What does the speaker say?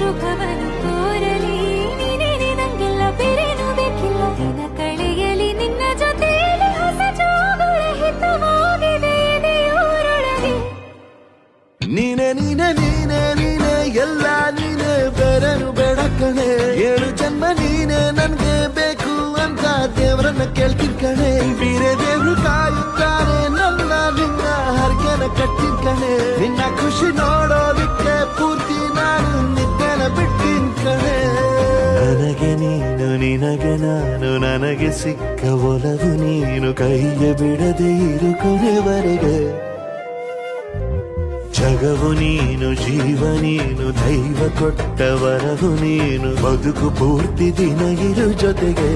ಸುಖವನ್ನು ಕೋರಲಿ ನೀನೇನೆ ನಂಗೆಲ್ಲ ಬೇರೇನು ಬೇಕಿಲ್ಲ ದಿನ ಕಳೆಯಲಿ ನಿನ್ನ ಜೊತೆಯಲ್ಲಿ ಹೊಸ ಜೋಗುಳ ಹಿತವಾಗಿದೆ ಎದೆಯೂರೊಳಗೆ ನೀನೆ ನೀನೆ ನೀನೆ ನೀನೆ ಎಲ್ಲ ನೀನೆ ಬೇರೇನು ಬೇಡ ಕಣೆ 7 ಜನ್ಮ ನೀನೆ ನನ್ಗೆ ಬೇಕು ಅಂತ ದೇವರನ್ನ ಕೇಳ್ತೀನಿ ಕಣೆ ಬೇರೆ ದೇವ್ರು ಕಾಯುತ್ತಾರೆ ನನ್ನ ನಿನ್ನ ಹರ್ಗೆನ ಕಟ್ಟಿನ ಕಣೆ ನಿನ್ನ ಖುಷಿ ನೋಡೋದಿಕ್ಕೆ ಪೂರ್ತಿ ನಾನು ನಿದ್ದೆನ ಬಿಟ್ಟಿನ ಕಣೆ ನನಗೆ ನೀನು ನಿನಗೆ ನಾನು ನನಗೆ ಸಿಕ್ಕ ಒಲವು ನೀನು ಕೈಯ ಬಿಡದೆ ಇರು ಕೊನೆವರೆಗೆ ಜಗವು ನೀನು ಜೀವ ನೀನು ದೈವ ಕೊಟ್ಟ ವರವು ನೀನು ಬದುಕು ಪೂರ್ತಿ ದಿನ ಇರು ಜೊತೆಗೆ